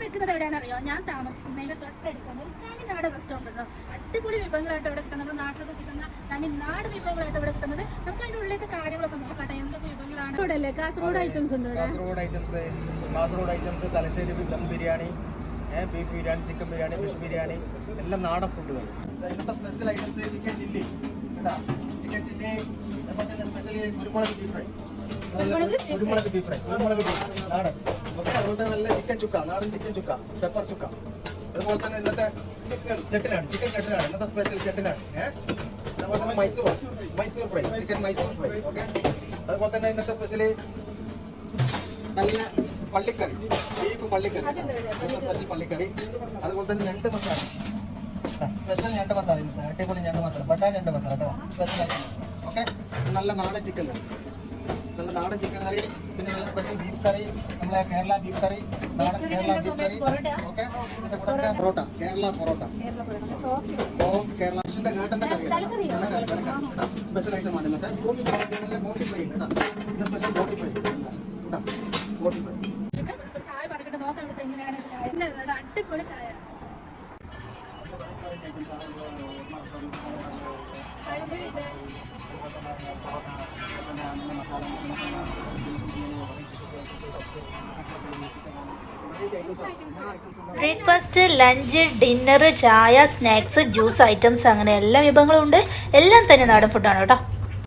നിൽക്കുന്നത് എവിടെയാണെന്നറിയോ? ഞാൻ താമസിക്കുന്നതിന്റെ തൊട്ടടുത്താണ് ഒരു തനിനാട് റെസ്റ്റോറൻറ്റ് ഉണ്ടോ. അടിപൊളി വിഭവങ്ങളായിട്ട് ഇവിടെ കിട്ടുന്നത്, നമ്മുടെ നാട്ടിലൊക്കെ കിട്ടുന്ന തനിനാട് വിഭവങ്ങളായിട്ട് ഇവിടെ കിട്ടുന്നത്. നമുക്ക് അതിൻ്റെ ഉള്ളിലത്തെ കാര്യങ്ങളൊക്കെ നോക്കട്ടെ, എന്തൊക്കെ വിഭവങ്ങളാണ് ഇവിടെ അല്ലേ. കാസർഗോഡ് ഐറ്റംസ് ഉണ്ട് ഇവിടെ. Kasaragod items Thalassery dum biryani, beef biryani, chicken biryani, fish biryani, എല്ലാം നാടൻ ഫുഡുകൾ. ഇന്നത്തെ സ്പെഷ്യൽ ഐറ്റംസ് ചിക്കൻ ചില്ലി കേട്ടോ. ചിക്കൻ ചില്ലി, അതുപോലെ തന്നെ സ്പെഷ്യലി കുരുമുളക് ബീഫ് ഫ്രൈ, കുരുമുളക് ബീഫ് ഫ്രൈ, കുരുമുളക് ബീഫ് നാടൻ. ഓക്കെ, അതുപോലെ തന്നെ നല്ല ചിക്കൻ ചുക്ക, നാടൻ ചിക്കൻ ചുക്ക, പെപ്പർ ചുക്ക. അതുപോലെ തന്നെ ഇന്നത്തെ ചെട്ടിനാണ്, ചിക്കൻ ചെട്ടിനാണ് ഇന്നത്തെ സ്പെഷ്യൽ ചെട്ടിനാണ്. അതുപോലെ തന്നെ Mysore fry, chicken Mysore fry. Okay, അതുപോലെ തന്നെ ഇന്നത്തെ സ്പെഷ്യലി നല്ല പള്ളിക്കറി, ബീഫ് പള്ളിക്കറി, ഇന്നത്തെ സ്പെഷ്യൽ പള്ളിക്കറി. അതുപോലെ തന്നെ ഞണ്ട് മസാല, സ്പെഷ്യൽ ഞണ്ട് മസാല, അടിപൊളി ഞണ്ട് മസാല, ബട്ടാ ഞണ്ട് മസാല കേട്ടോ, സ്പെഷ്യൽ ഐറ്റം. ഓക്കെ, നല്ല നാടൻ ചിക്കൻ കറി, നല്ല നാടൻ ചിക്കൻ കറി. പിന്നെ നല്ല സ്പെഷ്യൽ ബീഫ് കറി, നമ്മളെ കേരള ബീഫ് കറി, നാടൻ കേരള ബീഫ് കറി. ഓക്കെ, ഇതിന്റെ കൂടെ പൊറോട്ട, കേരള പൊറോട്ട, കേരള ഏട്ടന്റെ കറി, സ്പെഷ്യൽ ഐറ്റമാണ് ഇന്നത്തെ. ബോട്ടി ഫ്രൈ കേട്ടോ, ഇന്ന് സ്പെഷ്യൽ ബോട്ടി ഫ്രൈ കേട്ടോ, ബോട്ടി ഫ്രൈ. ചായ പറഞ്ഞിട്ട് നോക്കാം ഇവിടുത്തെ എങ്ങനെയാണ് ചായ. അടിപൊളി ചായ. ബ്രേക്ക്ഫാസ്റ്റ്, ലഞ്ച്, ഡിന്നർ, ചായ, സ്നാക്സ്, ജ്യൂസ് ഐറ്റംസ് അങ്ങനെ എല്ലാ വിഭവങ്ങളും ഉണ്ട്. എല്ലാം തന്നെ നാടൻ ഫുഡാണ് കേട്ടോ.